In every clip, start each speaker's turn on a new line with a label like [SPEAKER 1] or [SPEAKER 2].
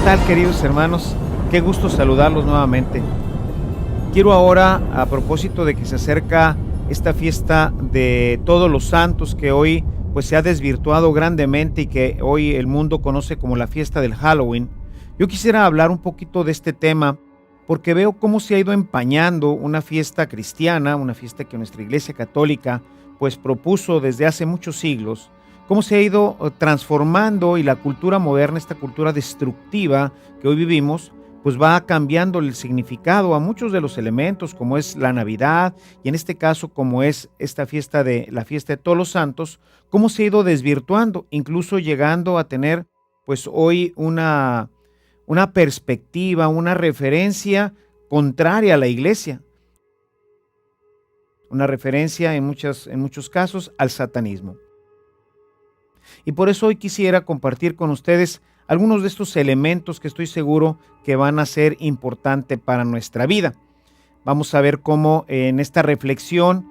[SPEAKER 1] tal, queridos hermanos? Qué gusto saludarlos nuevamente. Quiero ahora, a propósito de que se acerca esta fiesta de Todos los Santos, que hoy pues se ha desvirtuado grandemente y que hoy el mundo conoce como la fiesta del Halloween, yo quisiera hablar un poquito de este tema porque veo cómo se ha ido empañando una fiesta cristiana, una fiesta que nuestra Iglesia Católica pues propuso desde hace muchos siglos, cómo se ha ido transformando y la cultura moderna, esta cultura destructiva que hoy vivimos, pues va cambiando el significado a muchos de los elementos, como es la Navidad y en este caso como es esta fiesta de la fiesta de Todos los Santos, cómo se ha ido desvirtuando, incluso llegando a tener pues hoy una perspectiva, una referencia contraria a la Iglesia, una referencia en muchos casos al satanismo. Y por eso hoy quisiera compartir con ustedes algunos de estos elementos que estoy seguro que van a ser importantes para nuestra vida. Vamos a ver cómo en esta reflexión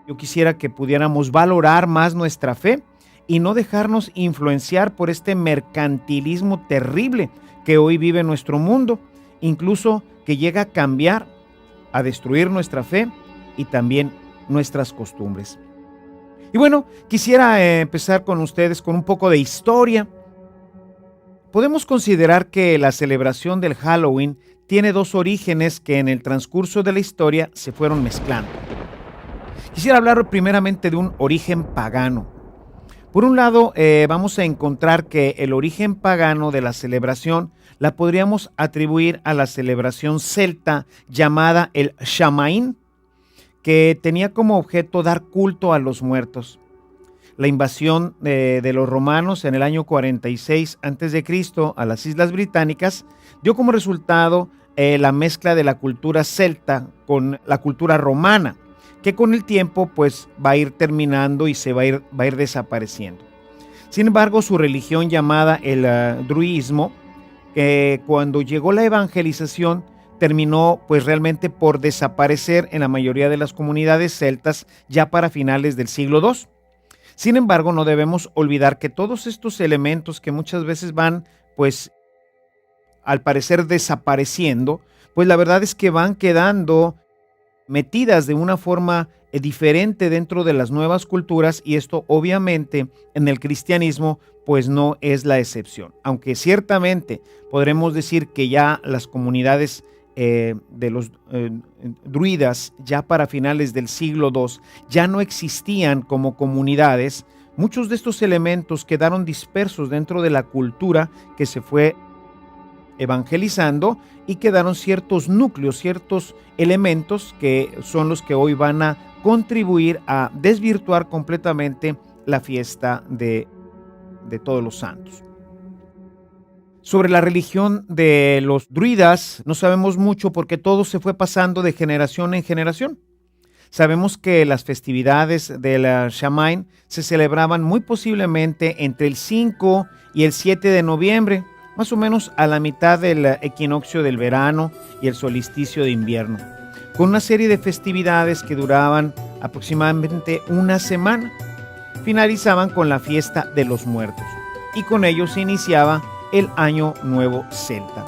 [SPEAKER 1] yo quisiera que pudiéramos valorar más nuestra fe y no dejarnos influenciar por este mercantilismo terrible que hoy vive nuestro mundo, incluso que llega a cambiar, a destruir nuestra fe y también nuestras costumbres. Y bueno, quisiera empezar con ustedes con un poco de historia. Podemos considerar que la celebración del Halloween tiene dos orígenes que en el transcurso de la historia se fueron mezclando. Quisiera hablar primeramente de un origen pagano. Por un lado, vamos a encontrar que el origen pagano de la celebración la podríamos atribuir a la celebración celta llamada el Samaín, que tenía como objeto dar culto a los muertos. La invasión de los romanos en el año 46 a.C. a las Islas Británicas dio como resultado la mezcla de la cultura celta con la cultura romana, que con el tiempo pues va a ir terminando y va a ir desapareciendo. Sin embargo, su religión llamada el druidismo, cuando llegó la evangelización, terminó pues realmente por desaparecer en la mayoría de las comunidades celtas ya para finales del siglo II. Sin embargo, no debemos olvidar que todos estos elementos que muchas veces van pues al parecer desapareciendo, pues la verdad es que van quedando metidas de una forma diferente dentro de las nuevas culturas, y esto obviamente en el cristianismo pues no es la excepción. Aunque ciertamente podremos decir que ya las comunidades de los druidas ya para finales del siglo II ya no existían como comunidades, muchos de estos elementos quedaron dispersos dentro de la cultura que se fue evangelizando y quedaron ciertos núcleos, ciertos elementos que son los que hoy van a contribuir a desvirtuar completamente la fiesta de Todos los Santos. Sobre la religión de los druidas no sabemos mucho porque todo se fue pasando de generación en generación. Sabemos que las festividades del Samaín se celebraban muy posiblemente entre el 5 y el 7 de noviembre, más o menos a la mitad del equinoccio del verano y el solsticio de invierno, con una serie de festividades que duraban aproximadamente una semana. Finalizaban con la fiesta de los muertos y con ello se iniciaba el Año Nuevo Celta.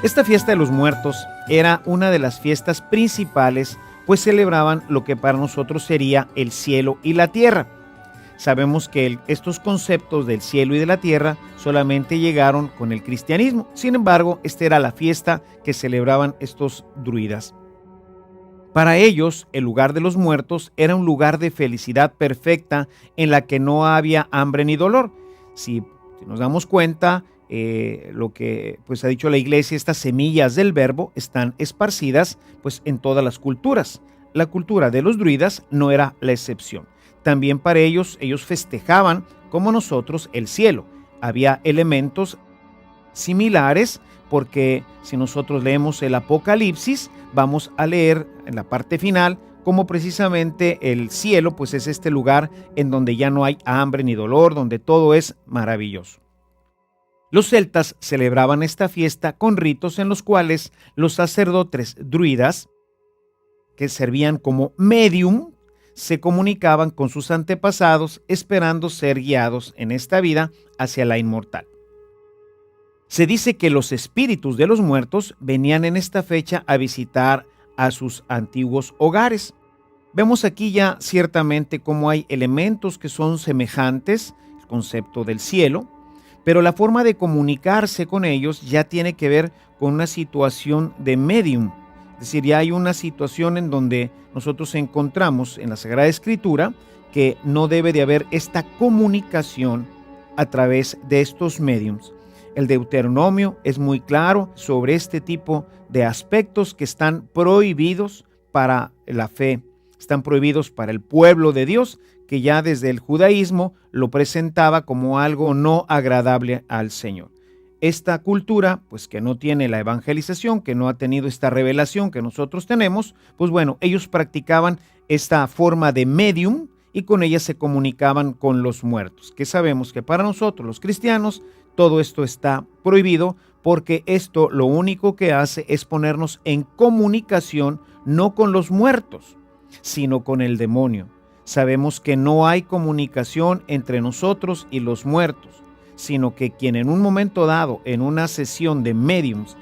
[SPEAKER 1] Esta fiesta de los muertos era una de las fiestas principales, pues celebraban lo que para nosotros sería el cielo y la tierra. Sabemos que estos conceptos del cielo y de la tierra solamente llegaron con el cristianismo. Sin embargo, esta era la fiesta que celebraban estos druidas. Para ellos, el lugar de los muertos era un lugar de felicidad perfecta en la que no había hambre ni dolor. Si nos damos cuenta, lo que pues ha dicho la Iglesia, estas semillas del verbo están esparcidas pues en todas las culturas. La cultura de los druidas no era la excepción. También para ellos festejaban como nosotros el cielo. Había elementos similares porque si nosotros leemos el Apocalipsis, vamos a leer en la parte final como precisamente el cielo pues es este lugar en donde ya no hay hambre ni dolor, donde todo es maravilloso. Los celtas celebraban esta fiesta con ritos en los cuales los sacerdotes druidas, que servían como medium, se comunicaban con sus antepasados esperando ser guiados en esta vida hacia la inmortal. Se dice que los espíritus de los muertos venían en esta fecha a visitar a sus antiguos hogares. Vemos aquí ya ciertamente cómo hay elementos que son semejantes, el concepto del cielo, pero la forma de comunicarse con ellos ya tiene que ver con una situación de medium. Es decir, ya hay una situación en donde nosotros encontramos en la Sagrada Escritura que no debe de haber esta comunicación a través de estos mediums. El Deuteronomio es muy claro sobre este tipo de aspectos que están prohibidos para la fe, están prohibidos para el pueblo de Dios, que ya desde el judaísmo lo presentaba como algo no agradable al Señor. Esta cultura, pues que no tiene la evangelización, que no ha tenido esta revelación que nosotros tenemos, pues bueno, ellos practicaban esta forma de medium y con ella se comunicaban con los muertos, que sabemos que para nosotros los cristianos todo esto está prohibido, porque esto lo único que hace es ponernos en comunicación no con los muertos, sino con el demonio. Sabemos que no hay comunicación entre nosotros y los muertos, sino que quien en un momento dado, en una sesión de mediums,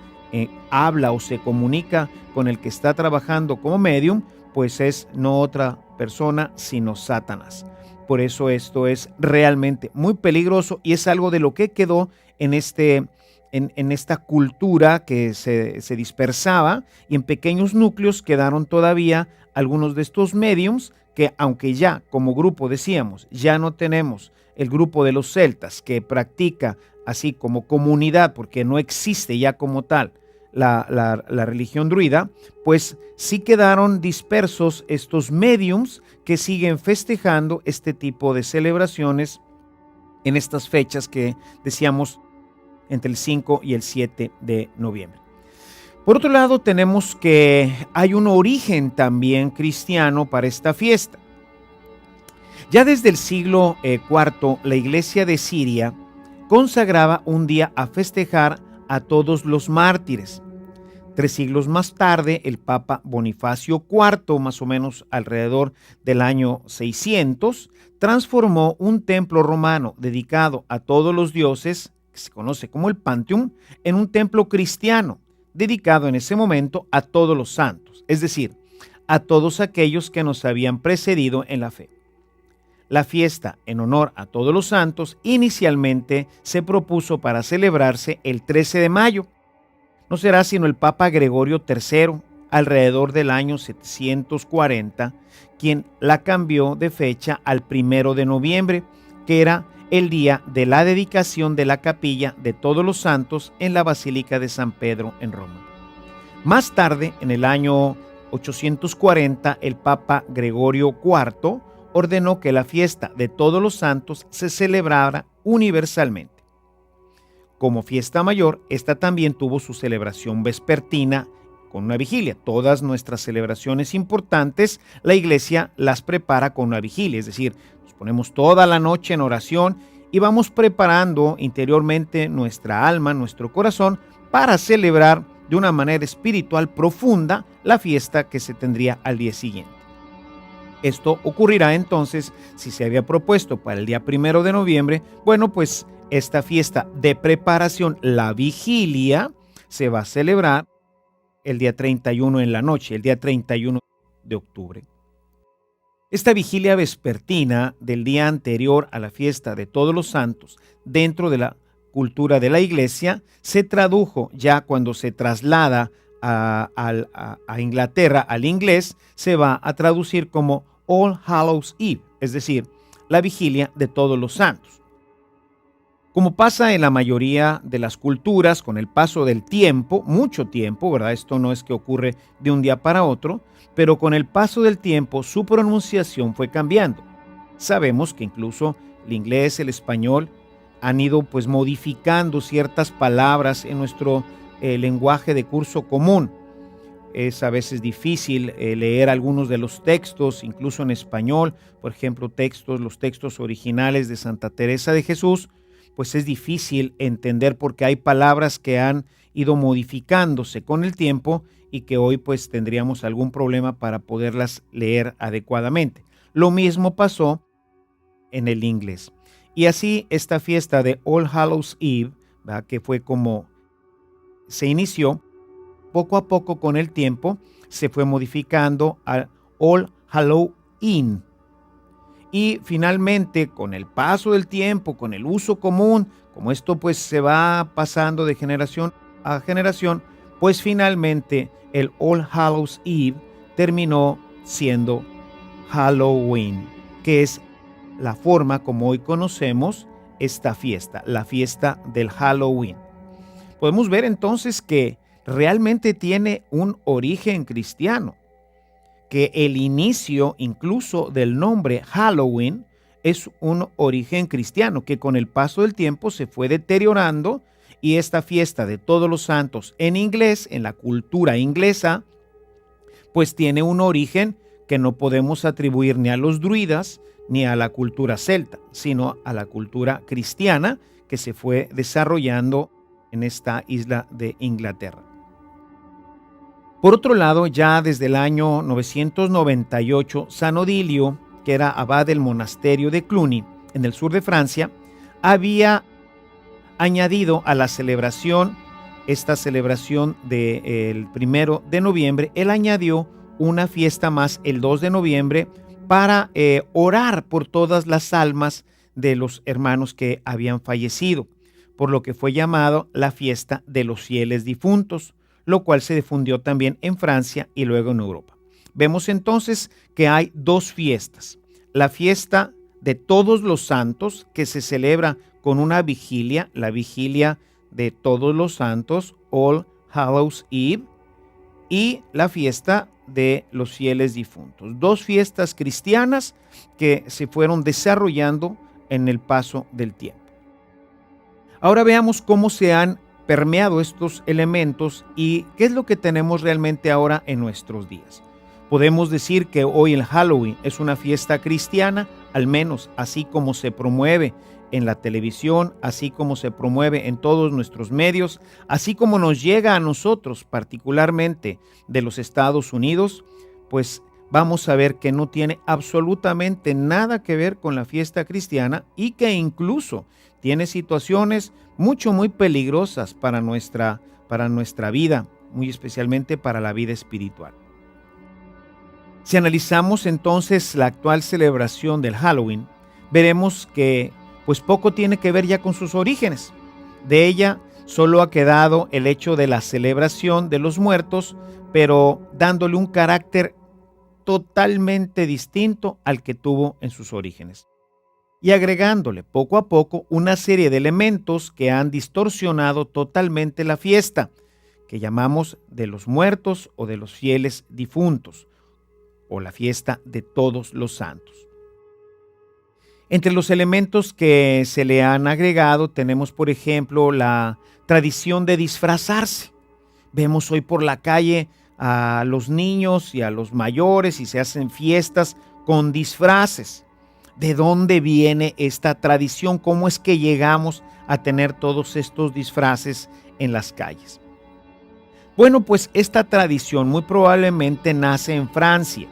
[SPEAKER 1] habla o se comunica con el que está trabajando como medium, pues es no otra persona, sino Satanás. Por eso esto es realmente muy peligroso y es algo de lo que quedó en esta cultura que se dispersaba, y en pequeños núcleos quedaron todavía algunos de estos mediums que, aunque ya como grupo decíamos, ya no tenemos el grupo de los celtas que practica así como comunidad, porque no existe ya como tal la religión druida, pues sí quedaron dispersos estos mediums que siguen festejando este tipo de celebraciones en estas fechas que decíamos entre el 5 y el 7 de noviembre. Por otro lado, tenemos que hay un origen también cristiano para esta fiesta. Ya desde el siglo IV, la iglesia de Siria consagraba un día a festejar a todos los mártires. 3 siglos más tarde, el Papa Bonifacio IV, más o menos alrededor del año 600, transformó un templo romano dedicado a todos los dioses, que se conoce como el Panteón, en un templo cristiano, dedicado en ese momento a todos los santos, es decir, a todos aquellos que nos habían precedido en la fe. La fiesta en honor a todos los santos inicialmente se propuso para celebrarse el 13 de mayo. No será sino el Papa Gregorio III, alrededor del año 740, quien la cambió de fecha al 1 de noviembre, que era el día de la dedicación de la capilla de todos los santos en la Basílica de San Pedro en Roma. Más tarde, en el año 840, el Papa Gregorio IV ordenó que la fiesta de todos los santos se celebrara universalmente. Como fiesta mayor, esta también tuvo su celebración vespertina con una vigilia. Todas nuestras celebraciones importantes, la iglesia las prepara con una vigilia, es decir, nos ponemos toda la noche en oración y vamos preparando interiormente nuestra alma, nuestro corazón, para celebrar de una manera espiritual profunda la fiesta que se tendría al día siguiente. Esto ocurrirá entonces, si se había propuesto para el día 1 de noviembre, bueno, pues esta fiesta de preparación, la vigilia, se va a celebrar el día 31 en la noche, el día 31 de octubre. Esta vigilia vespertina del día anterior a la fiesta de todos los santos, dentro de la cultura de la iglesia, se tradujo ya cuando se traslada a Inglaterra, al inglés, se va a traducir como All Hallows Eve, es decir, la vigilia de todos los santos. Como pasa en la mayoría de las culturas, con el paso del tiempo, mucho tiempo, ¿verdad? Esto no es que ocurre de un día para otro, pero con el paso del tiempo su pronunciación fue cambiando. Sabemos que incluso el inglés, el español, han ido pues modificando ciertas palabras en nuestro lenguaje de curso común. Es a veces difícil leer algunos de los textos, incluso en español, por ejemplo, los textos originales de Santa Teresa de Jesús, pues es difícil entender porque hay palabras que han ido modificándose con el tiempo y que hoy pues tendríamos algún problema para poderlas leer adecuadamente. Lo mismo pasó en el inglés. Y así esta fiesta de All Hallows Eve ¿verdad? Que fue como se inició. Poco a poco con el tiempo se fue modificando a All Halloween. Y finalmente, con el paso del tiempo, con el uso común, como esto pues se va pasando de generación a generación, pues finalmente el All Hallows Eve terminó siendo Halloween, que es la forma como hoy conocemos esta fiesta, la fiesta del Halloween. Podemos ver entonces que realmente tiene un origen cristiano, que el inicio incluso del nombre Halloween es un origen cristiano que con el paso del tiempo se fue deteriorando, y esta fiesta de Todos los Santos en inglés, en la cultura inglesa, pues tiene un origen que no podemos atribuir ni a los druidas ni a la cultura celta, sino a la cultura cristiana que se fue desarrollando en esta isla de Inglaterra. Por otro lado, ya desde el año 998, San Odilio, que era abad del monasterio de Cluny, en el sur de Francia, había añadido a la celebración, esta celebración del 1 de noviembre, él añadió una fiesta más el 2 de noviembre para orar por todas las almas de los hermanos que habían fallecido, por lo que fue llamado la fiesta de los fieles difuntos, lo cual se difundió también en Francia y luego en Europa. Vemos entonces que hay dos fiestas: la fiesta de Todos los Santos, que se celebra con una vigilia, la vigilia de Todos los Santos, All Hallows Eve, y la fiesta de los fieles difuntos. Dos fiestas cristianas que se fueron desarrollando en el paso del tiempo. Ahora veamos cómo se han permeado estos elementos y qué es lo que tenemos realmente ahora en nuestros días. Podemos decir que hoy el Halloween es una fiesta cristiana, al menos así como se promueve en la televisión, así como se promueve en todos nuestros medios, así como nos llega a nosotros, particularmente de los Estados Unidos, pues vamos a ver que no tiene absolutamente nada que ver con la fiesta cristiana, y que incluso tiene situaciones muy peligrosas para nuestra vida, muy especialmente para la vida espiritual. Si analizamos entonces la actual celebración del Halloween, veremos que pues poco tiene que ver ya con sus orígenes. De ella solo ha quedado el hecho de la celebración de los muertos, pero dándole un carácter totalmente distinto al que tuvo en sus orígenes, y agregándole poco a poco una serie de elementos que han distorsionado totalmente la fiesta, que llamamos de los muertos o de los fieles difuntos, o la fiesta de Todos los Santos. Entre los elementos que se le han agregado tenemos, por ejemplo, la tradición de disfrazarse. Vemos hoy por la calle a los niños y a los mayores y se hacen fiestas con disfraces. ¿De dónde viene esta tradición? ¿Cómo es que llegamos a tener todos estos disfraces en las calles? Bueno, pues esta tradición muy probablemente nace en Francia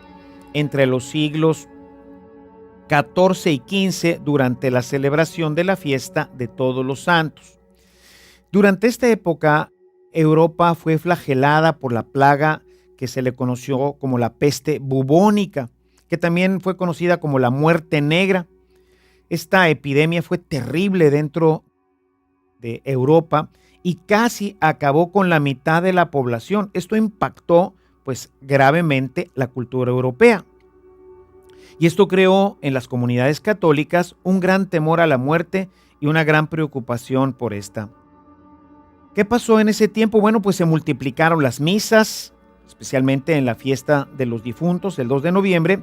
[SPEAKER 1] entre los siglos XIV y XV, durante la celebración de la fiesta de Todos los Santos. Durante esta época, Europa fue flagelada por la plaga que se le conoció como la peste bubónica, que también fue conocida como la muerte negra. Esta epidemia fue terrible dentro de Europa y casi acabó con la mitad de la población. Esto impactó pues gravemente la cultura europea. Y esto creó en las comunidades católicas un gran temor a la muerte y una gran preocupación por esta. ¿Qué pasó en ese tiempo? Bueno, pues se multiplicaron las misas, especialmente en la fiesta de los difuntos, el 2 de noviembre,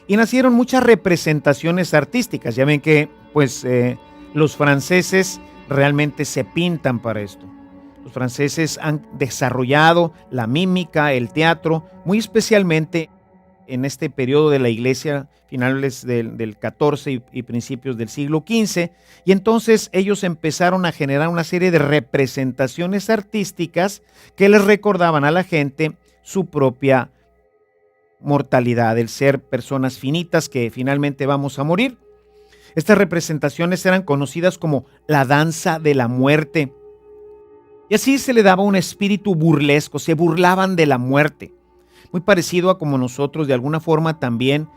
[SPEAKER 1] y nacieron muchas representaciones artísticas. Ya ven que pues los franceses realmente se pintan para esto. Los franceses han desarrollado la mímica, el teatro, muy especialmente en este periodo de la iglesia, finales del XIV y principios del siglo XV, y entonces ellos empezaron a generar una serie de representaciones artísticas que les recordaban a la gente su propia mortalidad, el ser personas finitas que finalmente vamos a morir. Estas representaciones eran conocidas como la danza de la muerte, Y así se le daba un espíritu burlesco, se burlaban de la muerte. Muy parecido a como nosotros de alguna forma también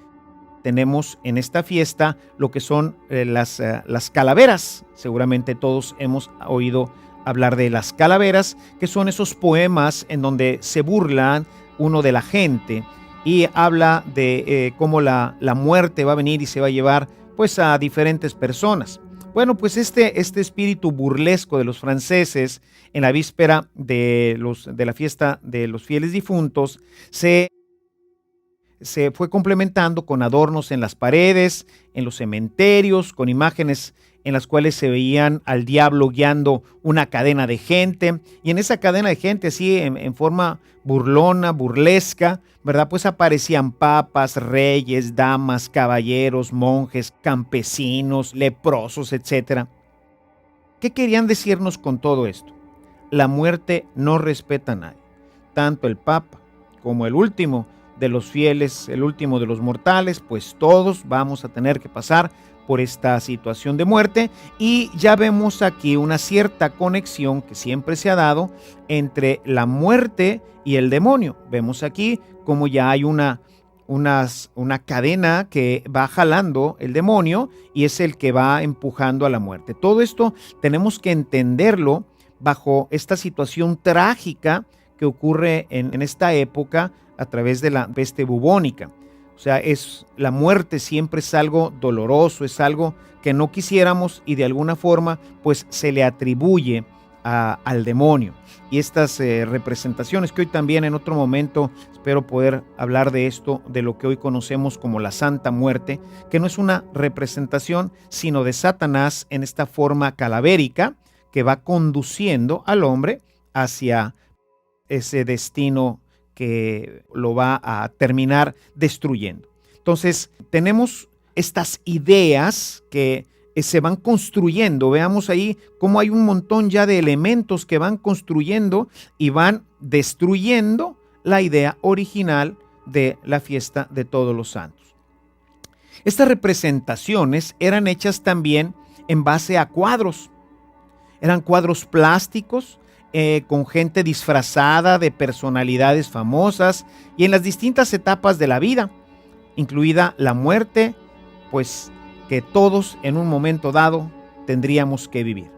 [SPEAKER 1] tenemos en esta fiesta lo que son las calaveras. Seguramente todos hemos oído hablar de las calaveras, que son esos poemas en donde se burlan uno de la gente y habla de cómo la muerte va a venir y se va a llevar pues a diferentes personas. Bueno, pues este espíritu burlesco de los franceses en la víspera de la fiesta de los fieles difuntos se fue complementando con adornos en las paredes, en los cementerios, con imágenes en las cuales se veían al diablo guiando una cadena de gente, y en esa cadena de gente, así en forma burlona, burlesca, ¿verdad? Pues aparecían papas, reyes, damas, caballeros, monjes, campesinos, leprosos, etcétera. ¿Qué querían decirnos con todo esto? La muerte no respeta a nadie. Tanto el Papa como el último de los fieles, el último de los mortales, pues todos vamos a tener que pasar por esta situación de muerte, y ya vemos aquí una cierta conexión que siempre se ha dado entre la muerte y el demonio. Vemos aquí como ya hay una cadena que va jalando el demonio y es el que va empujando a la muerte. Todo esto tenemos que entenderlo bajo esta situación trágica que ocurre en esta época a través de la peste bubónica. O sea, la muerte siempre es algo doloroso, es algo que no quisiéramos y de alguna forma pues se le atribuye al demonio. Y estas representaciones que hoy también en otro momento espero poder hablar de esto, de lo que hoy conocemos como la Santa Muerte, que no es una representación sino de Satanás en esta forma calavérica que va conduciendo al hombre hacia ese destino que lo va a terminar destruyendo. Entonces, tenemos estas ideas que se van construyendo. Veamos ahí cómo hay un montón ya de elementos que van construyendo y van destruyendo la idea original de la fiesta de Todos los Santos. Estas representaciones eran hechas también en base a cuadros. Eran cuadros plásticos con gente disfrazada de personalidades famosas y en las distintas etapas de la vida, incluida la muerte, pues que todos en un momento dado tendríamos que vivir.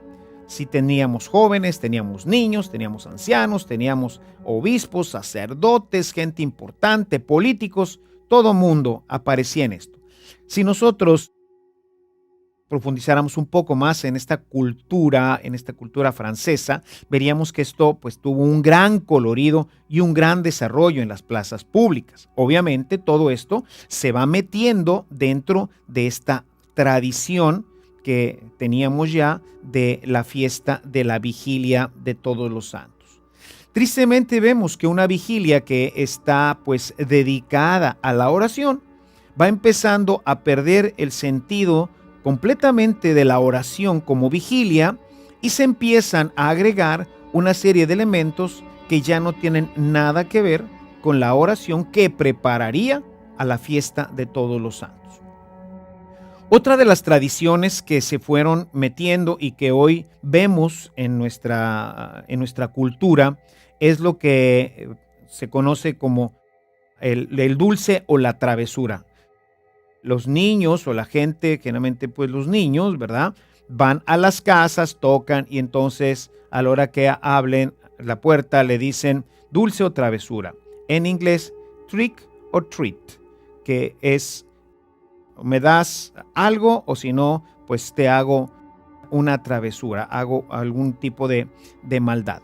[SPEAKER 1] Si teníamos jóvenes, teníamos niños, teníamos ancianos, teníamos obispos, sacerdotes, gente importante, políticos, todo mundo aparecía en esto. Si nosotros profundizáramos un poco más en esta cultura francesa, veríamos que esto pues tuvo un gran colorido y un gran desarrollo en las plazas públicas. Obviamente todo esto se va metiendo dentro de esta tradición que teníamos ya de la fiesta de la vigilia de Todos los Santos. Tristemente vemos que una vigilia que está pues dedicada a la oración va empezando a perder el sentido completamente de la oración como vigilia y se empiezan a agregar una serie de elementos que ya no tienen nada que ver con la oración que prepararía a la fiesta de Todos los Santos. Otra de las tradiciones que se fueron metiendo y que hoy vemos en nuestra cultura es lo que se conoce como el dulce o la travesura. Los niños o la gente, generalmente pues los niños, ¿verdad? Van a las casas, tocan y entonces a la hora que abren la puerta le dicen dulce o travesura. En inglés, trick or treat, que es me das algo o si no, pues te hago una travesura, hago algún tipo de maldad.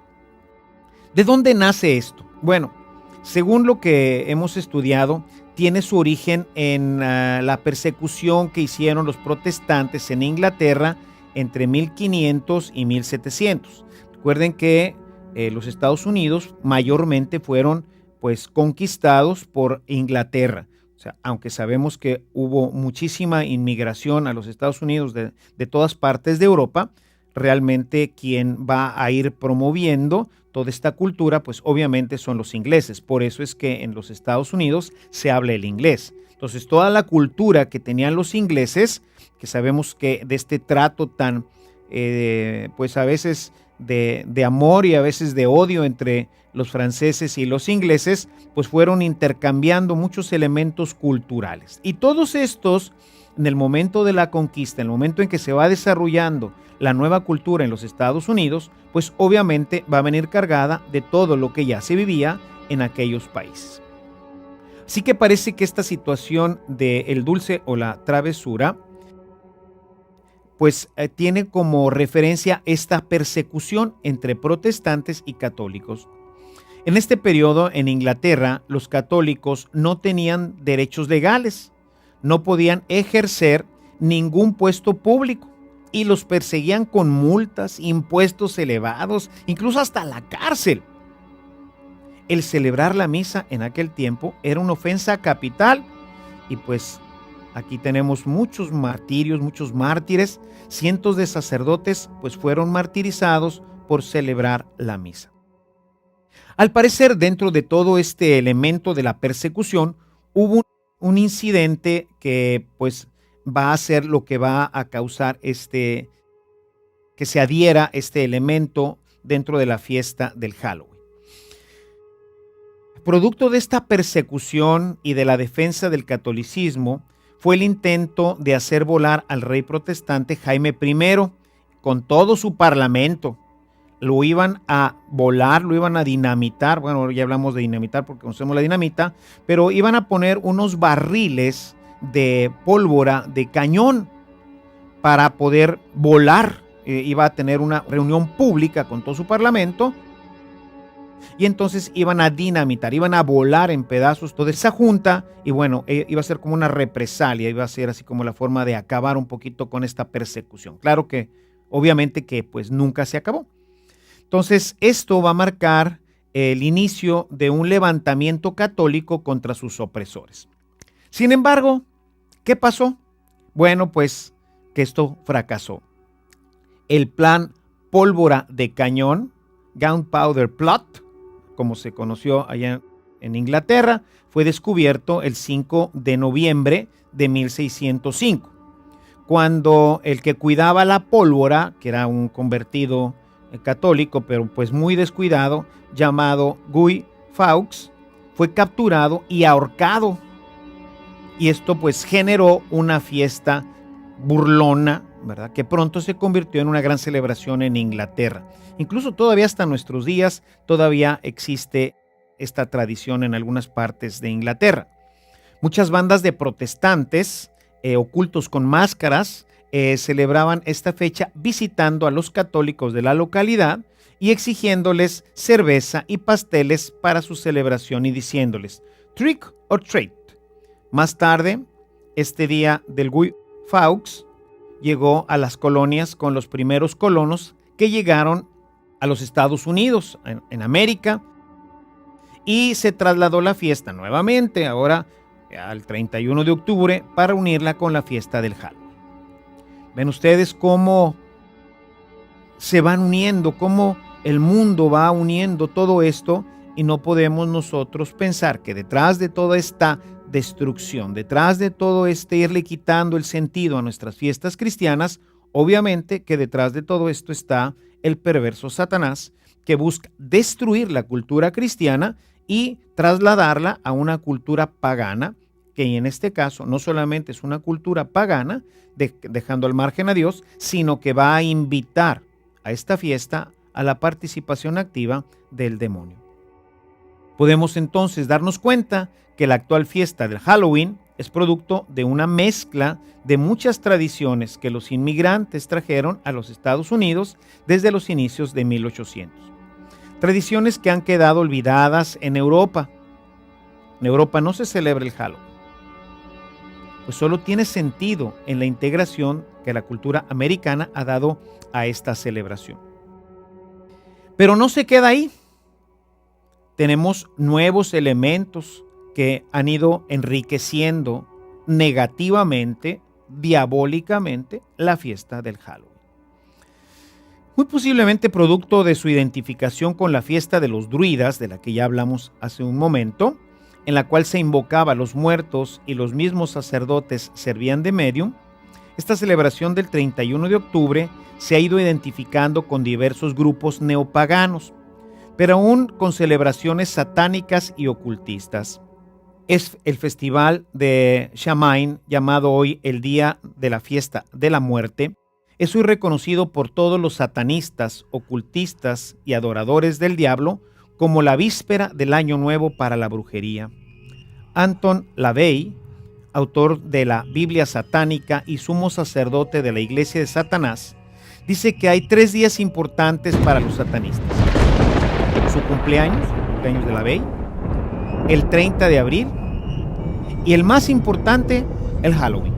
[SPEAKER 1] ¿De dónde nace esto? Bueno, según lo que hemos estudiado, tiene su origen en la persecución que hicieron los protestantes en Inglaterra entre 1500 y 1700. Recuerden que los Estados Unidos mayormente fueron pues conquistados por Inglaterra. O sea, aunque sabemos que hubo muchísima inmigración a los Estados Unidos de todas partes de Europa, realmente quien va a ir promoviendo toda esta cultura, pues obviamente son los ingleses. Por eso es que en los Estados Unidos se habla el inglés. Entonces, toda la cultura que tenían los ingleses, que sabemos que de este trato tan, pues a veces de amor y a veces de odio entre los franceses y los ingleses, pues fueron intercambiando muchos elementos culturales. Y todos estos, en el momento de la conquista, en el momento en que se va desarrollando la nueva cultura en los Estados Unidos, pues obviamente va a venir cargada de todo lo que ya se vivía en aquellos países. Así que parece que esta situación del dulce o la travesura, pues tiene como referencia esta persecución entre protestantes y católicos. En este periodo en Inglaterra, los católicos no tenían derechos legales, no podían ejercer ningún puesto público y los perseguían con multas, impuestos elevados, incluso hasta la cárcel. El celebrar la misa en aquel tiempo era una ofensa capital y pues aquí tenemos muchos martirios, muchos mártires, cientos de sacerdotes pues fueron martirizados por celebrar la misa. Al parecer, dentro de todo este elemento de la persecución, hubo un incidente que pues va a ser lo que va a causar que se adhiera este elemento dentro de la fiesta del Halloween. Producto de esta persecución y de la defensa del catolicismo fue el intento de hacer volar al rey protestante Jaime I con todo su parlamento. Lo iban a volar, lo iban a dinamitar. Bueno, ya hablamos de dinamitar porque conocemos la dinamita, pero iban a poner unos barriles de pólvora de cañón para poder volar. Iba a tener una reunión pública con todo su parlamento y entonces iban a dinamitar, iban a volar en pedazos toda esa junta y bueno, iba a ser como una represalia, iba a ser así como la forma de acabar un poquito con esta persecución. Claro que obviamente que pues nunca se acabó. Entonces, esto va a marcar el inicio de un levantamiento católico contra sus opresores. Sin embargo, ¿qué pasó? Bueno, pues que esto fracasó. El plan pólvora de cañón, Gunpowder Plot, como se conoció allá en Inglaterra, fue descubierto el 5 de noviembre de 1605, cuando el que cuidaba la pólvora, que era un convertido católico, pero pues muy descuidado, llamado Guy Fawkes, fue capturado y ahorcado. Y esto pues generó una fiesta burlona, ¿verdad?, que pronto se convirtió en una gran celebración en Inglaterra. Incluso todavía hasta nuestros días todavía existe esta tradición en algunas partes de Inglaterra. Muchas bandas de protestantes ocultos con máscaras celebraban esta fecha visitando a los católicos de la localidad y exigiéndoles cerveza y pasteles para su celebración y diciéndoles trick or treat. Más tarde, este día del Guy Fawkes llegó a las colonias con los primeros colonos que llegaron a los Estados Unidos, en América, y se trasladó la fiesta nuevamente, ahora al 31 de octubre, para unirla con la fiesta del Halloween. Ven ustedes cómo se van uniendo, cómo el mundo va uniendo todo esto y no podemos nosotros pensar que detrás de toda esta destrucción, detrás de todo este irle quitando el sentido a nuestras fiestas cristianas, obviamente que detrás de todo esto está el perverso Satanás que busca destruir la cultura cristiana y trasladarla a una cultura pagana, que en este caso no solamente es una cultura pagana, dejando al margen a Dios, sino que va a invitar a esta fiesta a la participación activa del demonio. Podemos entonces darnos cuenta que la actual fiesta del Halloween es producto de una mezcla de muchas tradiciones que los inmigrantes trajeron a los Estados Unidos desde los inicios de 1800. Tradiciones que han quedado olvidadas en Europa. En Europa no se celebra el Halloween, pues solo tiene sentido en la integración que la cultura americana ha dado a esta celebración. Pero no se queda ahí. Tenemos nuevos elementos que han ido enriqueciendo negativamente, diabólicamente, la fiesta del Halloween. Muy posiblemente producto de su identificación con la fiesta de los druidas, de la que ya hablamos hace un momento, en la cual se invocaba a los muertos y los mismos sacerdotes servían de medium, Esta celebración del 31 de octubre se ha ido identificando con diversos grupos neopaganos, pero aún con celebraciones satánicas y ocultistas. Es el festival de Samhain, llamado hoy el Día de la Fiesta de la Muerte. Es hoy reconocido por todos los satanistas, ocultistas y adoradores del diablo como la víspera del Año Nuevo para la brujería. Anton LaVey, autor de la Biblia satánica y sumo sacerdote de la Iglesia de Satanás, dice que hay 3 días importantes para los satanistas: su cumpleaños, el cumpleaños de LaVey, el 30 de abril y el más importante, el Halloween.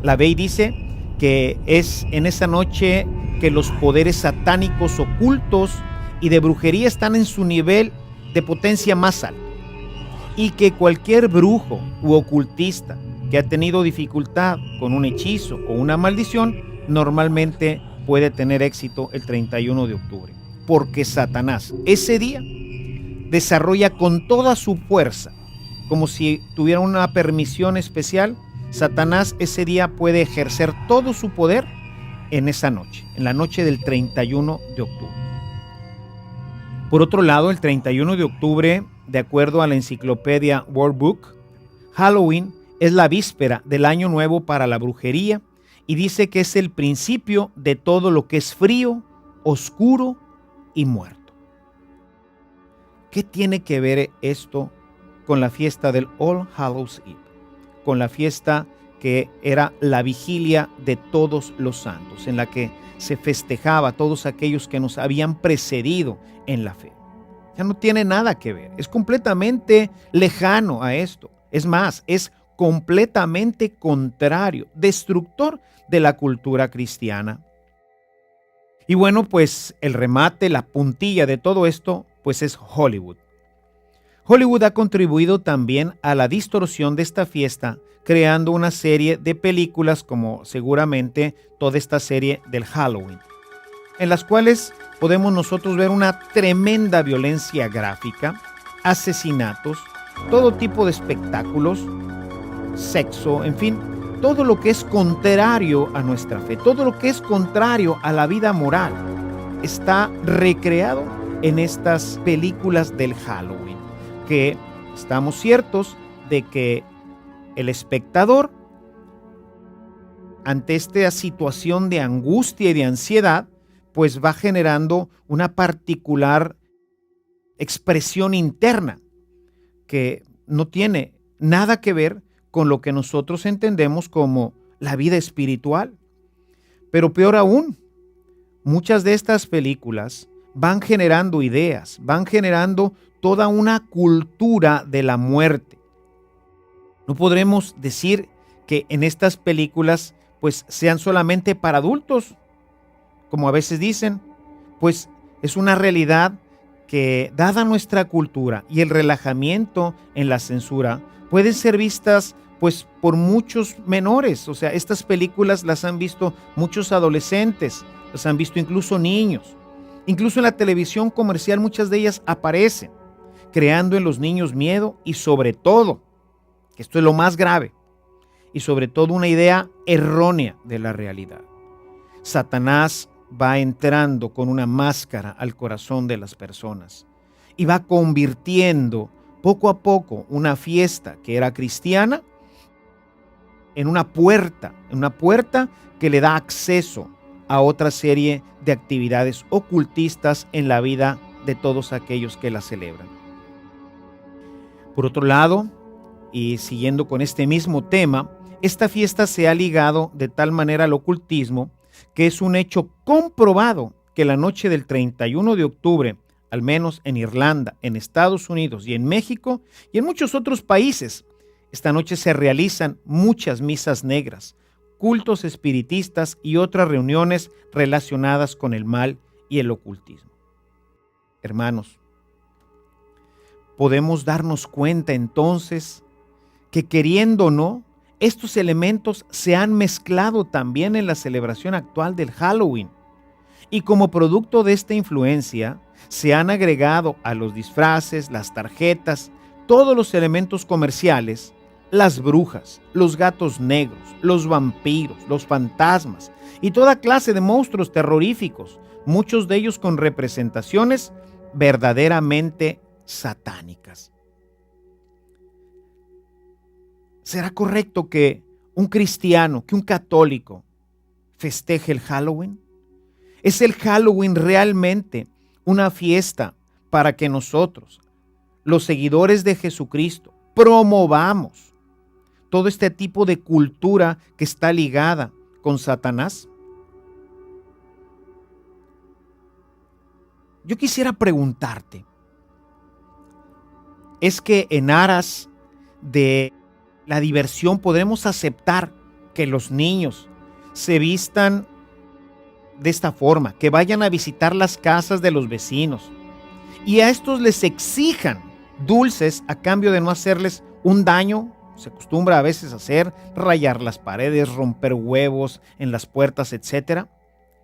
[SPEAKER 1] LaVey dice que es en esa noche que los poderes satánicos ocultos y de brujería están en su nivel de potencia más alto, y que cualquier brujo u ocultista que ha tenido dificultad con un hechizo o una maldición normalmente puede tener éxito el 31 de octubre, porque Satanás ese día desarrolla con toda su fuerza, como si tuviera una permisión especial. Satanás ese día puede ejercer todo su poder en esa noche, en la noche del 31 de octubre. Por otro lado, el 31 de octubre, de acuerdo a la enciclopedia World Book, Halloween es la víspera del Año Nuevo para la brujería y dice que es el principio de todo lo que es frío, oscuro y muerto. ¿Qué tiene que ver esto con la fiesta del All Hallows Eve? Con la fiesta que era la vigilia de todos los santos, en la que se festejaba a todos aquellos que nos habían precedido en la fe. Ya no tiene nada que ver, es completamente lejano a esto. Es más, es completamente contrario, destructor de la cultura cristiana. Y bueno, pues el remate, la puntilla de todo esto, pues es Hollywood. Hollywood ha contribuido también a la distorsión de esta fiesta, creando una serie de películas como seguramente toda esta serie del Halloween, en las cuales podemos nosotros ver una tremenda violencia gráfica, asesinatos, todo tipo de espectáculos, sexo, en fin, todo lo que es contrario a nuestra fe, todo lo que es contrario a la vida moral, está recreado en estas películas del Halloween, que estamos ciertos de que el espectador, ante esta situación de angustia y de ansiedad, pues va generando una particular expresión interna que no tiene nada que ver con lo que nosotros entendemos como la vida espiritual. Pero peor aún, muchas de estas películas van generando ideas, van generando toda una cultura de la muerte. No podremos decir que en estas películas pues sean solamente para adultos, como a veces dicen, pues es una realidad que, dada nuestra cultura y el relajamiento en la censura, pueden ser vistas pues por muchos menores. O sea, estas películas las han visto muchos adolescentes, las han visto incluso niños. Incluso en la televisión comercial muchas de ellas aparecen, creando en los niños miedo y sobre todo, que esto es lo más grave, y sobre todo una idea errónea de la realidad. Satanás va entrando con una máscara al corazón de las personas y va convirtiendo poco a poco una fiesta que era cristiana en una puerta que le da acceso a otra serie de actividades ocultistas en la vida de todos aquellos que la celebran. Por otro lado, y siguiendo con este mismo tema, esta fiesta se ha ligado de tal manera al ocultismo que es un hecho comprobado que la noche del 31 de octubre, al menos en Irlanda, en Estados Unidos y en México y en muchos otros países, esta noche se realizan muchas misas negras, cultos espiritistas y otras reuniones relacionadas con el mal y el ocultismo. Hermanos, podemos darnos cuenta entonces que, queriendo o no, estos elementos se han mezclado también en la celebración actual del Halloween, y como producto de esta influencia se han agregado a los disfraces, las tarjetas, todos los elementos comerciales las brujas, los gatos negros, los vampiros, los fantasmas y toda clase de monstruos terroríficos, muchos de ellos con representaciones verdaderamente satánicas. ¿Será correcto que un cristiano, que un católico festeje el Halloween? ¿Es el Halloween realmente una fiesta para que nosotros, los seguidores de Jesucristo, promovamos todo este tipo de cultura que está ligada con Satanás? Yo quisiera preguntarte, ¿es que en aras de la diversión podremos aceptar que los niños se vistan de esta forma, que vayan a visitar las casas de los vecinos y a estos les exijan dulces a cambio de no hacerles un daño? Se acostumbra a veces a hacer, rayar las paredes, romper huevos en las puertas, etcétera.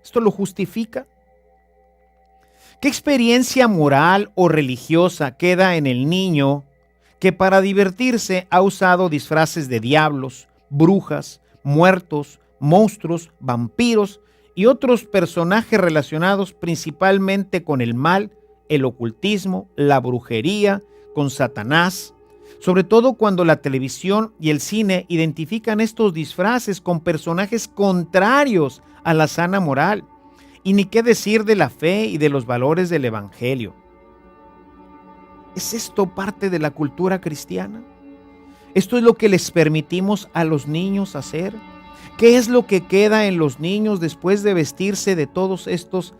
[SPEAKER 1] ¿Esto lo justifica? ¿Qué experiencia moral o religiosa queda en el niño que para divertirse ha usado disfraces de diablos, brujas, muertos, monstruos, vampiros y otros personajes relacionados principalmente con el mal, el ocultismo, la brujería, con Satanás? Sobre todo cuando la televisión y el cine identifican estos disfraces con personajes contrarios a la sana moral. Y ni qué decir de la fe y de los valores del evangelio. ¿Es esto parte de la cultura cristiana? ¿Esto es lo que les permitimos a los niños hacer? ¿Qué es lo que queda en los niños después de vestirse de todos estos,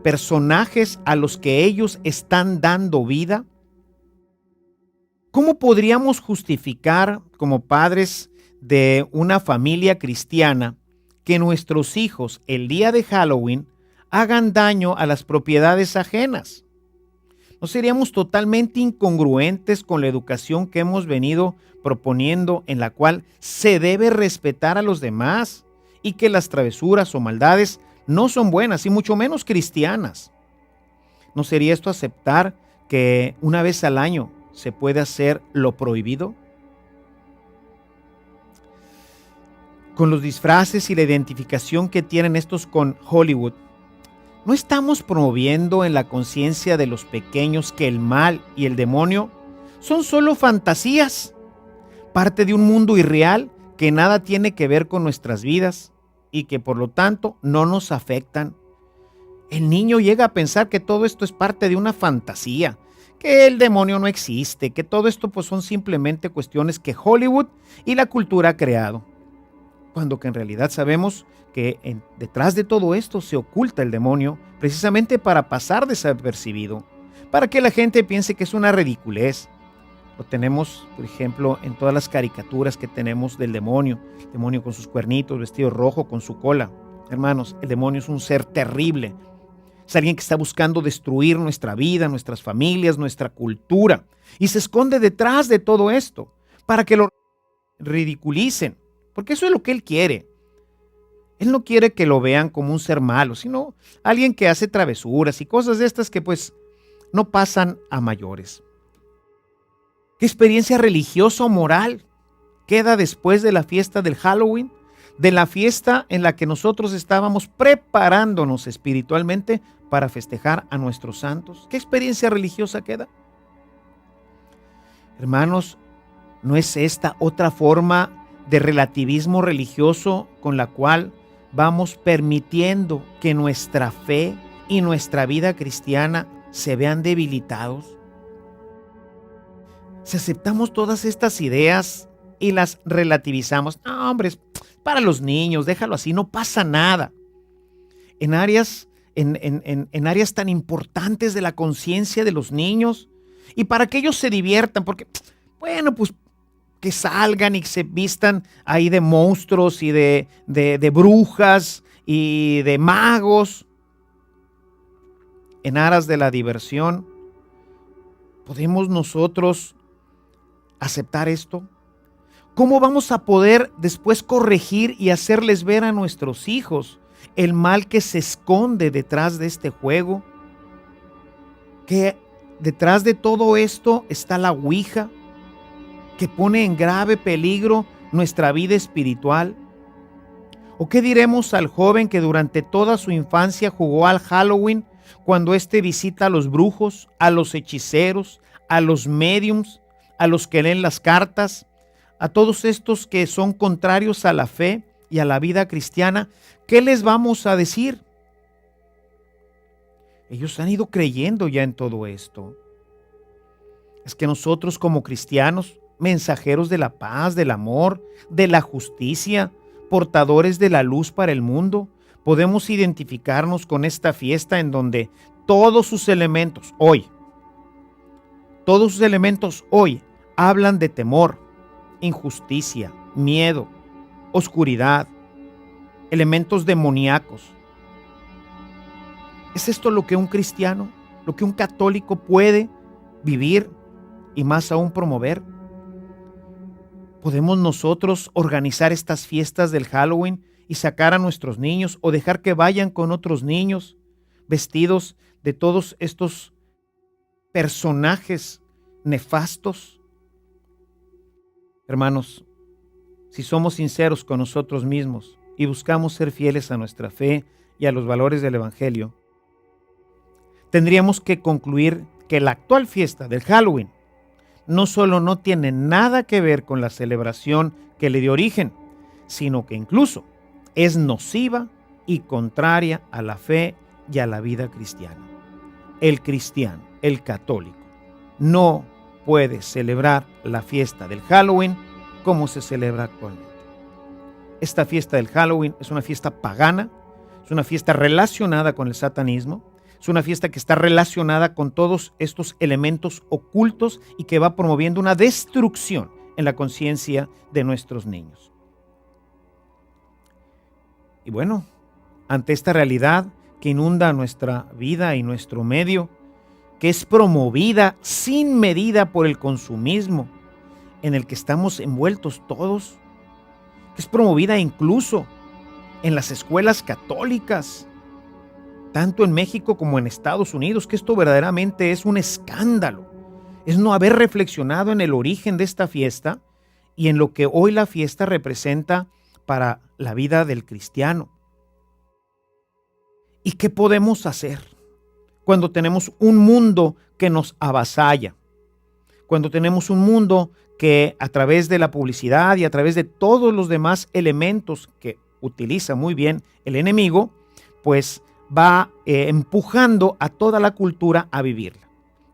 [SPEAKER 1] personajes a los que ellos están dando vida? ¿Cómo podríamos justificar como padres de una familia cristiana que nuestros hijos el día de Halloween hagan daño a las propiedades ajenas? ¿No seríamos totalmente incongruentes con la educación que hemos venido proponiendo, en la cual se debe respetar a los demás y que las travesuras o maldades no son buenas y mucho menos cristianas? ¿No sería esto aceptar que una vez al año se puede hacer lo prohibido? Con los disfraces y la identificación que tienen estos con Hollywood, ¿no estamos promoviendo en la conciencia de los pequeños que el mal y el demonio son solo fantasías, parte de un mundo irreal que nada tiene que ver con nuestras vidas y que por lo tanto no nos afectan? El niño llega a pensar que todo esto es parte de una fantasía, que el demonio no existe, que todo esto son simplemente cuestiones que Hollywood y la cultura ha creado, cuando que en realidad sabemos que detrás de todo esto se oculta el demonio precisamente para pasar desapercibido, para que la gente piense que es una ridiculez. Lo tenemos, por ejemplo, en todas las caricaturas que tenemos del demonio. El demonio con sus cuernitos, vestido rojo, con su cola. Hermanos, el demonio es un ser terrible. Es alguien que está buscando destruir nuestra vida, nuestras familias, nuestra cultura. Y se esconde detrás de todo esto para que lo ridiculicen, porque eso es lo que él quiere. Él no quiere que lo vean como un ser malo, sino alguien que hace travesuras y cosas de estas que no pasan a mayores. ¿Qué experiencia religiosa o moral queda después de la fiesta del Halloween? De la fiesta en la que nosotros estábamos preparándonos espiritualmente para festejar a nuestros santos. ¿Qué experiencia religiosa queda? Hermanos, ¿no es esta otra forma de relativismo religioso con la cual vamos permitiendo que nuestra fe y nuestra vida cristiana se vean debilitados? Si aceptamos todas estas ideas y las relativizamos, no, hombre, es para los niños, déjalo así, no pasa nada. En áreas tan importantes de la conciencia de los niños y para que ellos se diviertan, porque, que salgan y se vistan ahí de monstruos y de brujas y de magos en aras de la diversión. ¿Podemos nosotros aceptar esto? ¿Cómo vamos a poder después corregir y hacerles ver a nuestros hijos el mal que se esconde detrás de este juego? Que detrás de todo esto está la ouija, que pone en grave peligro nuestra vida espiritual? ¿O qué diremos al joven que durante toda su infancia jugó al Halloween cuando éste visita a los brujos, a los hechiceros, a los médiums, a los que leen las cartas, a todos estos que son contrarios a la fe y a la vida cristiana? ¿Qué les vamos a decir? Ellos han ido creyendo ya en todo esto. Es que nosotros como cristianos, mensajeros de la paz, del amor, de la justicia, portadores de la luz para el mundo, podemos identificarnos con esta fiesta en donde todos sus elementos hoy hablan de temor, injusticia, miedo, oscuridad, elementos demoníacos. ¿Es esto lo que un cristiano, lo que un católico puede vivir y más aún promover? ¿Podemos nosotros organizar estas fiestas del Halloween y sacar a nuestros niños o dejar que vayan con otros niños vestidos de todos estos personajes nefastos? Hermanos, si somos sinceros con nosotros mismos y buscamos ser fieles a nuestra fe y a los valores del Evangelio, tendríamos que concluir que la actual fiesta del Halloween no solo no tiene nada que ver con la celebración que le dio origen, sino que incluso es nociva y contraria a la fe y a la vida cristiana. El cristiano, el católico, no puede celebrar la fiesta del Halloween como se celebra actualmente. Esta fiesta del Halloween es una fiesta pagana, es una fiesta relacionada con el satanismo, es una fiesta que está relacionada con todos estos elementos ocultos y que va promoviendo una destrucción en la conciencia de nuestros niños. Y bueno, ante esta realidad que inunda nuestra vida y nuestro medio, que es promovida sin medida por el consumismo en el que estamos envueltos todos, que es promovida incluso en las escuelas católicas, tanto en México como en Estados Unidos, que esto verdaderamente es un escándalo. Es no haber reflexionado en el origen de esta fiesta y en lo que hoy la fiesta representa para la vida del cristiano. ¿Y qué podemos hacer cuando tenemos un mundo que nos avasalla? Cuando tenemos un mundo que a través de la publicidad y a través de todos los demás elementos que utiliza muy bien el enemigo, pues va empujando a toda la cultura a vivirla.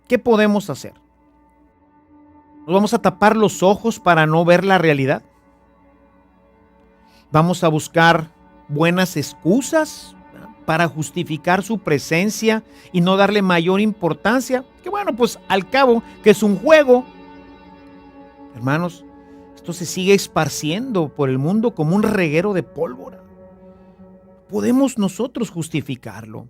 [SPEAKER 1] ¿Qué podemos hacer? ¿Nos vamos a tapar los ojos para no ver la realidad? ¿Vamos a buscar buenas excusas para justificar su presencia y no darle mayor importancia? Que bueno, pues al cabo que es un juego. Hermanos, esto se sigue esparciendo por el mundo como un reguero de pólvora. ¿Podemos nosotros justificarlo?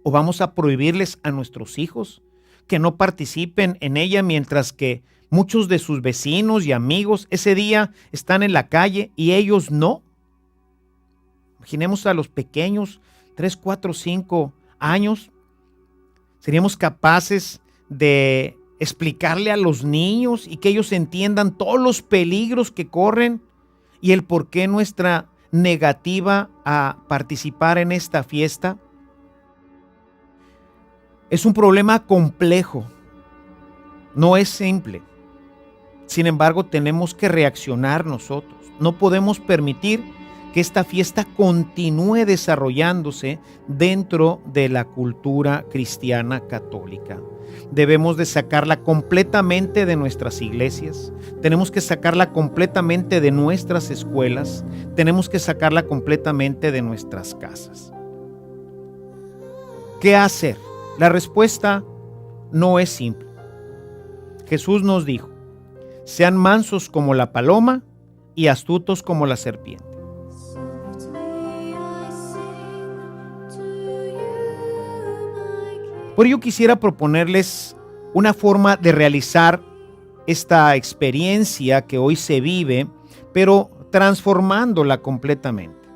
[SPEAKER 1] ¿O vamos a prohibirles a nuestros hijos que no participen en ella mientras que muchos de sus vecinos y amigos ese día están en la calle y ellos no? Imaginemos a los pequeños, 3, 4, 5 años. ¿Seríamos capaces de explicarle a los niños y que ellos entiendan todos los peligros que corren y el por qué nuestra negativa a participar en esta fiesta? Es un problema complejo, no es simple. Sin embargo, tenemos que reaccionar nosotros. No podemos permitir que esta fiesta continúe desarrollándose dentro de la cultura cristiana católica. Debemos de sacarla completamente de nuestras iglesias, tenemos que sacarla completamente de nuestras escuelas, tenemos que sacarla completamente de nuestras casas. ¿Qué hacer? La respuesta no es simple. Jesús nos dijo: sean mansos como la paloma y astutos como la serpiente. Por ello quisiera proponerles una forma de realizar esta experiencia que hoy se vive, pero transformándola completamente.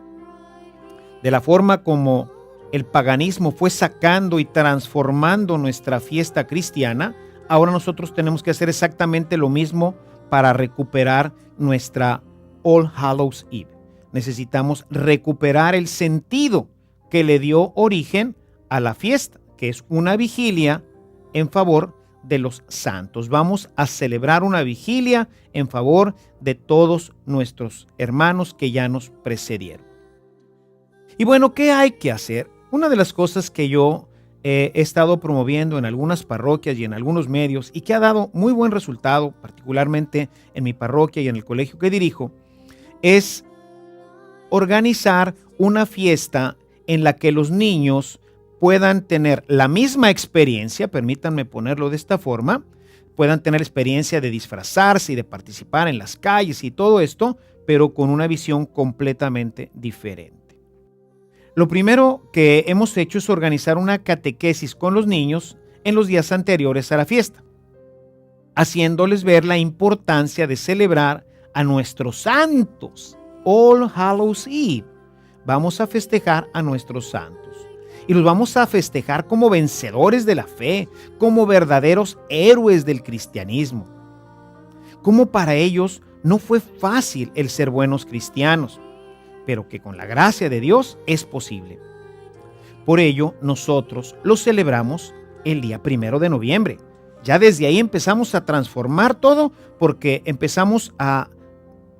[SPEAKER 1] De la forma como el paganismo fue sacando y transformando nuestra fiesta cristiana, ahora nosotros tenemos que hacer exactamente lo mismo para recuperar nuestra All Hallows Eve. Necesitamos recuperar el sentido que le dio origen a la fiesta, que es una vigilia en favor de los santos. Vamos a celebrar una vigilia en favor de todos nuestros hermanos que ya nos precedieron. Y bueno, ¿qué hay que hacer? Una de las cosas que yo he estado promoviendo en algunas parroquias y en algunos medios y que ha dado muy buen resultado, particularmente en mi parroquia y en el colegio que dirijo, es organizar una fiesta en la que los niños puedan tener la misma experiencia, permítanme ponerlo de esta forma, puedan tener experiencia de disfrazarse y de participar en las calles y todo esto, pero con una visión completamente diferente. Lo primero que hemos hecho es organizar una catequesis con los niños en los días anteriores a la fiesta, haciéndoles ver la importancia de celebrar a nuestros santos, All Hallows Eve. Vamos a festejar a nuestros santos y los vamos a festejar como vencedores de la fe, como verdaderos héroes del cristianismo. Como para ellos no fue fácil el ser buenos cristianos, pero que con la gracia de Dios es posible. Por ello, nosotros lo celebramos el día 1 de noviembre. Ya desde ahí empezamos a transformar todo porque empezamos a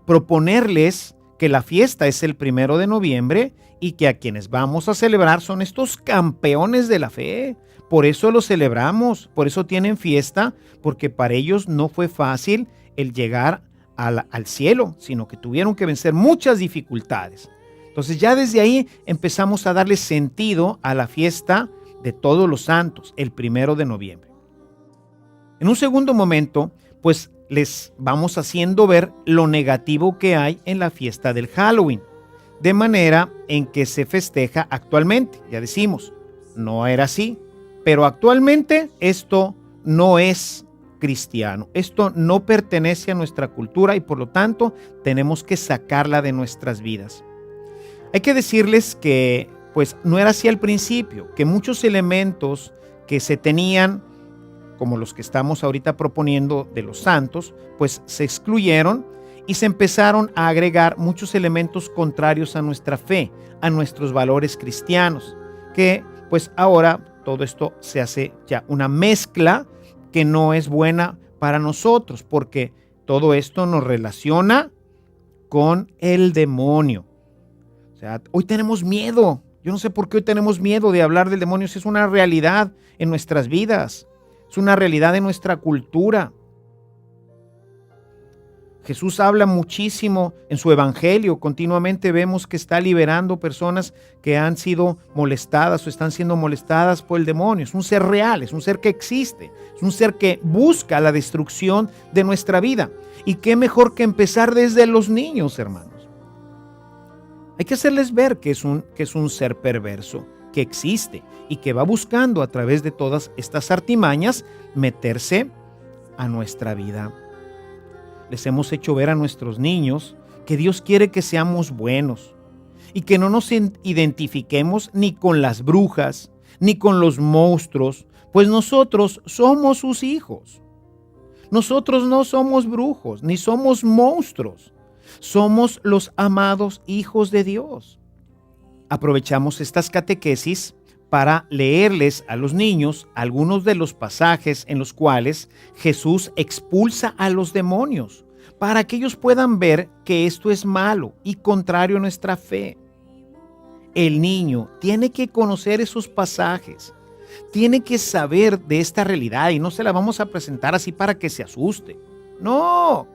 [SPEAKER 1] proponerles que la fiesta es el 1 de noviembre y que a quienes vamos a celebrar son estos campeones de la fe. Por eso lo celebramos, por eso tienen fiesta, porque para ellos no fue fácil el llegar al cielo, sino que tuvieron que vencer muchas dificultades. Entonces ya desde ahí empezamos a darle sentido a la fiesta de todos los santos, el 1 de noviembre. En un segundo momento, pues les vamos haciendo ver lo negativo que hay en la fiesta del Halloween, de manera en que se festeja actualmente. Ya decimos, no era así, pero actualmente esto no es cristiano. Esto no pertenece a nuestra cultura y por lo tanto tenemos que sacarla de nuestras vidas. Hay que decirles que pues no era así al principio, que muchos elementos que se tenían, como los que estamos ahorita proponiendo de los santos, pues se excluyeron y se empezaron a agregar muchos elementos contrarios a nuestra fe, a nuestros valores cristianos, que pues ahora todo esto se hace ya una mezcla que no es buena para nosotros, porque todo esto nos relaciona con el demonio. O sea, hoy tenemos miedo. Yo no sé por qué hoy tenemos miedo de hablar del demonio, si es una realidad en nuestras vidas, es una realidad en nuestra cultura. Jesús habla muchísimo en su evangelio, continuamente vemos que está liberando personas que han sido molestadas o están siendo molestadas por el demonio. Es un ser real, es un ser que existe, es un ser que busca la destrucción de nuestra vida. Y qué mejor que empezar desde los niños, hermanos. Hay que hacerles ver que es un ser perverso, que existe y que va buscando a través de todas estas artimañas meterse a nuestra vida. Les hemos hecho ver a nuestros niños que Dios quiere que seamos buenos y que no nos identifiquemos ni con las brujas, ni con los monstruos, pues nosotros somos sus hijos. Nosotros no somos brujos, ni somos monstruos. Somos los amados hijos de Dios. Aprovechamos estas catequesis para leerles a los niños algunos de los pasajes en los cuales Jesús expulsa a los demonios, para que ellos puedan ver que esto es malo y contrario a nuestra fe. El niño tiene que conocer esos pasajes, tiene que saber de esta realidad y no se la vamos a presentar así para que se asuste. No,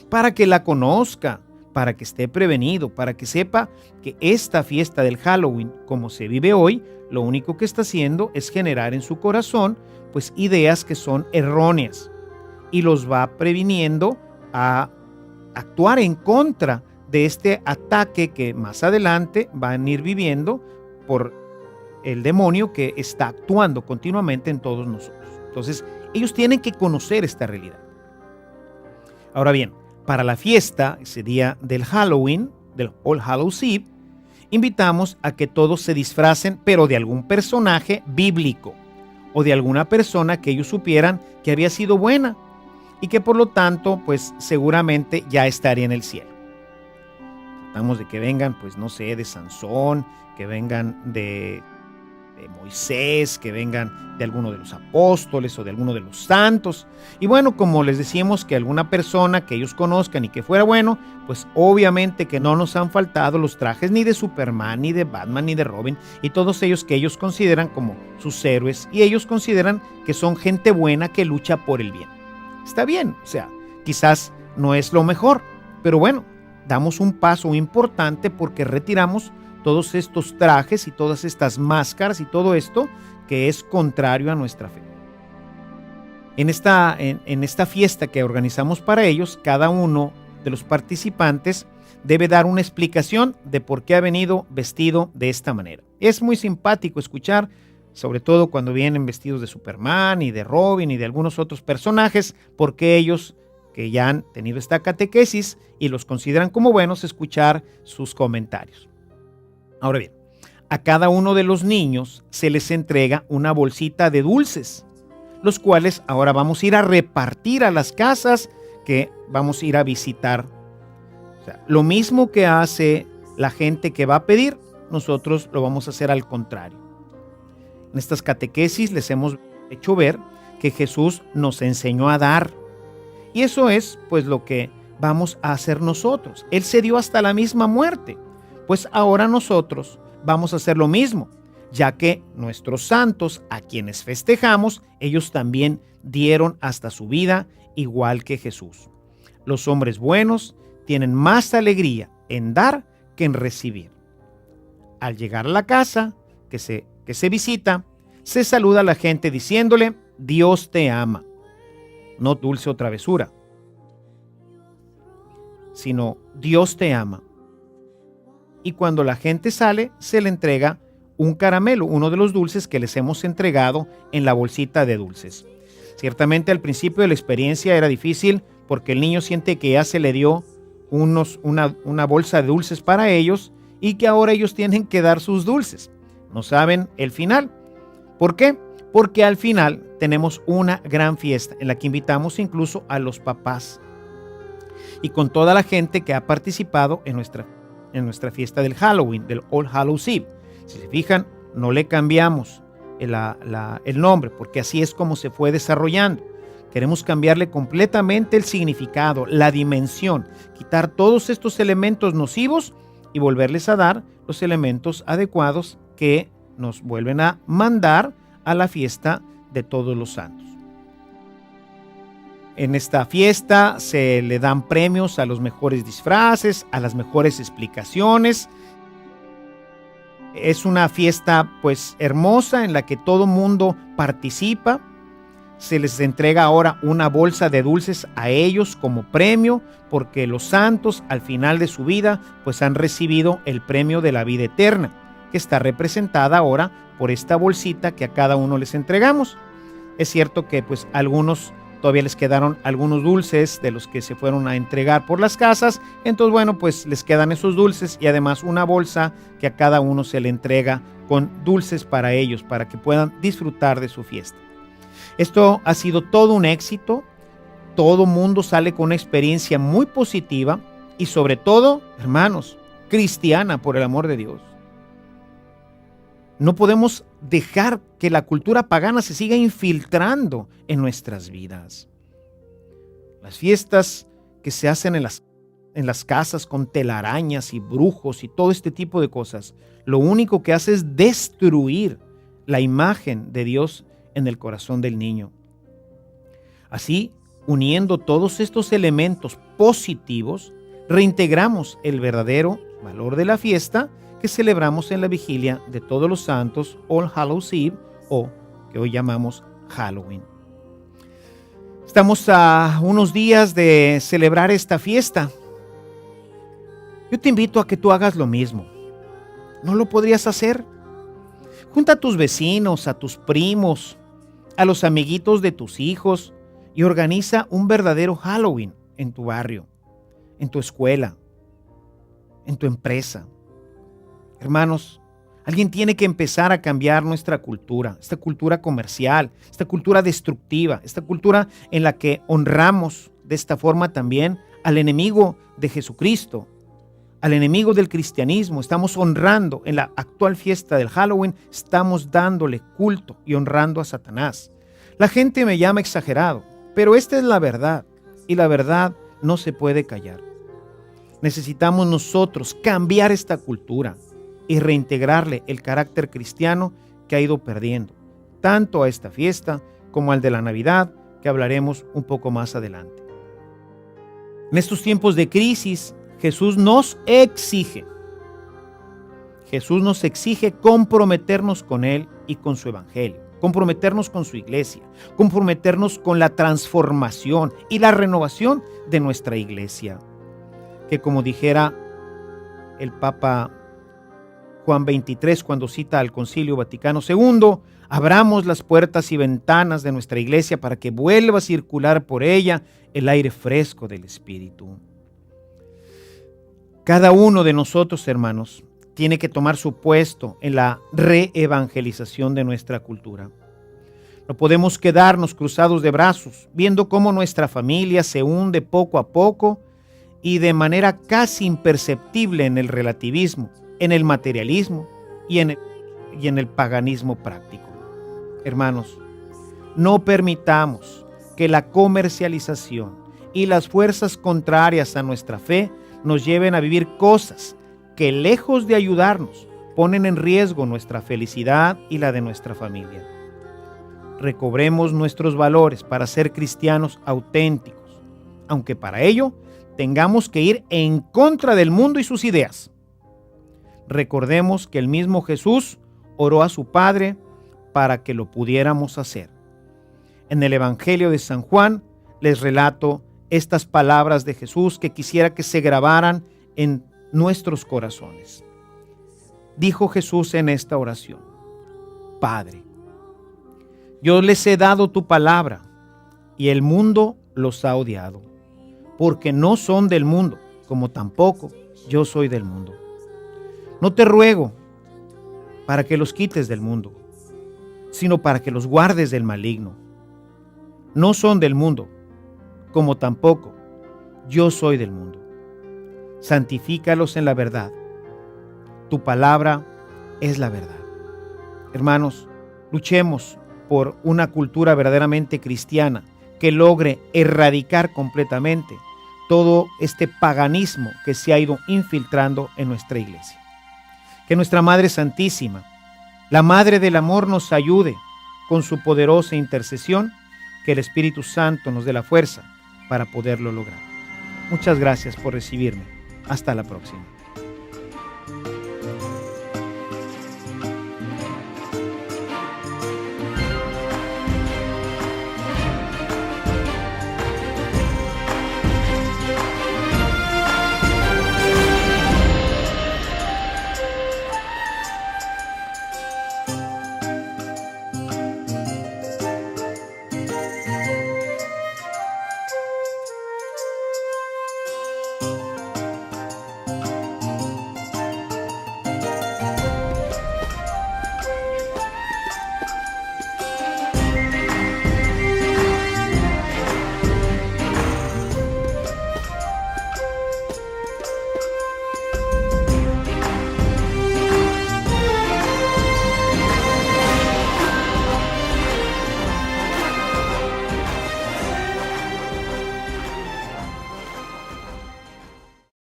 [SPEAKER 1] para que la conozca, para que esté prevenido, para que sepa que esta fiesta del Halloween, como se vive hoy, lo único que está haciendo es generar en su corazón pues ideas que son erróneas y los va previniendo a actuar en contra de este ataque que más adelante van a ir viviendo por el demonio que está actuando continuamente en todos nosotros. Entonces, ellos tienen que conocer esta realidad. Ahora bien, para la fiesta, ese día del Halloween, del All Hallows Eve, invitamos a que todos se disfracen, pero de algún personaje bíblico o de alguna persona que ellos supieran que había sido buena y que por lo tanto, pues seguramente ya estaría en el cielo. Tratamos de que vengan, pues no sé, de Sansón, que vengan de Moisés, que vengan de alguno de los apóstoles o de alguno de los santos. Y bueno, como les decimos, que alguna persona que ellos conozcan y que fuera bueno, pues obviamente que no nos han faltado los trajes ni de Superman, ni de Batman, ni de Robin, y todos ellos que ellos consideran como sus héroes, y ellos consideran que son gente buena que lucha por el bien. Está bien, o sea, quizás no es lo mejor, pero bueno, damos un paso importante porque retiramos todos estos trajes y todas estas máscaras y todo esto que es contrario a nuestra fe. En esta fiesta que organizamos para ellos, cada uno de los participantes debe dar una explicación de por qué ha venido vestido de esta manera. Es muy simpático escuchar, sobre todo cuando vienen vestidos de Superman y de Robin y de algunos otros personajes, porque ellos que ya han tenido esta catequesis y los consideran como buenos, escuchar sus comentarios. Ahora bien, a cada uno de los niños se les entrega una bolsita de dulces, los cuales ahora vamos a ir a repartir a las casas que vamos a ir a visitar. O sea, lo mismo que hace la gente que va a pedir, nosotros lo vamos a hacer al contrario. En estas catequesis les hemos hecho ver que Jesús nos enseñó a dar. Y eso es pues lo que vamos a hacer nosotros. Él se dio hasta la misma muerte. Pues ahora nosotros vamos a hacer lo mismo, ya que nuestros santos, a quienes festejamos, ellos también dieron hasta su vida igual que Jesús. Los hombres buenos tienen más alegría en dar que en recibir. Al llegar a la casa que se visita, se saluda a la gente diciéndole: Dios te ama. No dulce o travesura, sino Dios te ama. Y cuando la gente sale, se le entrega un caramelo, uno de los dulces que les hemos entregado en la bolsita de dulces. Ciertamente al principio de la experiencia era difícil porque el niño siente que ya se le dio una bolsa de dulces para ellos y que ahora ellos tienen que dar sus dulces. No saben el final. ¿Por qué? Porque al final tenemos una gran fiesta en la que invitamos incluso a los papás y con toda la gente que ha participado en nuestra fiesta del Halloween, del All Hallows Eve. Si se fijan, no le cambiamos el nombre, porque así es como se fue desarrollando. Queremos cambiarle completamente el significado, la dimensión, quitar todos estos elementos nocivos y volverles a dar los elementos adecuados que nos vuelven a mandar a la fiesta de todos los santos. En esta fiesta se le dan premios a los mejores disfraces, a las mejores explicaciones. Es una fiesta pues hermosa en la que todo mundo participa. Se les entrega ahora una bolsa de dulces a ellos como premio, porque los santos al final de su vida pues han recibido el premio de la vida eterna, que está representada ahora por esta bolsita que a cada uno les entregamos. Es cierto que pues algunos todavía les quedaron algunos dulces de los que se fueron a entregar por las casas. Entonces, bueno, pues les quedan esos dulces y además una bolsa que a cada uno se le entrega con dulces para ellos, para que puedan disfrutar de su fiesta. Esto ha sido todo un éxito. Todo mundo sale con una experiencia muy positiva y sobre todo, hermanos, cristiana, por el amor de Dios. No podemos dejar que la cultura pagana se siga infiltrando en nuestras vidas. Las fiestas que se hacen en las casas con telarañas y brujos y todo este tipo de cosas, lo único que hace es destruir la imagen de Dios en el corazón del niño. Así, uniendo todos estos elementos positivos, reintegramos el verdadero valor de la fiesta que celebramos en la vigilia de todos los santos, All Hallows Eve, o que hoy llamamos Halloween. Estamos a unos días de celebrar esta fiesta. Yo te invito a que tú hagas lo mismo. ¿No lo podrías hacer? Junta a tus vecinos, a tus primos, a los amiguitos de tus hijos y organiza un verdadero Halloween en tu barrio, en tu escuela, en tu empresa. Hermanos, Alguien tiene que empezar a cambiar nuestra cultura, esta cultura comercial, esta cultura destructiva, esta cultura en la que honramos de esta forma también al enemigo de Jesucristo, al enemigo del cristianismo. Estamos honrando en la actual fiesta del Halloween, estamos dándole culto y honrando a Satanás. La gente me llama exagerado, pero esta es la verdad y la verdad no se puede callar. Necesitamos nosotros cambiar esta cultura y reintegrarle el carácter cristiano que ha ido perdiendo, tanto a esta fiesta como al de la Navidad, que hablaremos un poco más adelante. En estos tiempos de crisis, Jesús nos exige comprometernos con Él y con su Evangelio, comprometernos con su iglesia, comprometernos con la transformación y la renovación de nuestra iglesia. Que como dijera el Papa Juan 23, cuando cita al Concilio Vaticano II, abramos las puertas y ventanas de nuestra iglesia para que vuelva a circular por ella el aire fresco del Espíritu. Cada uno de nosotros, hermanos, tiene que tomar su puesto en la reevangelización de nuestra cultura. No podemos quedarnos cruzados de brazos, viendo cómo nuestra familia se hunde poco a poco y de manera casi imperceptible en el relativismo, en el materialismo y en el paganismo práctico. Hermanos, no permitamos que la comercialización y las fuerzas contrarias a nuestra fe nos lleven a vivir cosas que, lejos de ayudarnos, ponen en riesgo nuestra felicidad y la de nuestra familia. Recobremos nuestros valores para ser cristianos auténticos, aunque para ello tengamos que ir en contra del mundo y sus ideas. Recordemos que el mismo Jesús oró a su Padre para que lo pudiéramos hacer. En el Evangelio de San Juan les relato estas palabras de Jesús que quisiera que se grabaran en nuestros corazones. Dijo Jesús en esta oración: Padre, yo les he dado tu palabra y el mundo los ha odiado, porque no son del mundo, como tampoco yo soy del mundo. No te ruego para que los quites del mundo, sino para que los guardes del maligno. No son del mundo, como tampoco yo soy del mundo. Santifícalos en la verdad. Tu palabra es la verdad. Hermanos, luchemos por una cultura verdaderamente cristiana que logre erradicar completamente todo este paganismo que se ha ido infiltrando en nuestra iglesia. Que nuestra Madre Santísima, la Madre del Amor, nos ayude con su poderosa intercesión, que el Espíritu Santo nos dé la fuerza para poderlo lograr. Muchas gracias por recibirme. Hasta la próxima.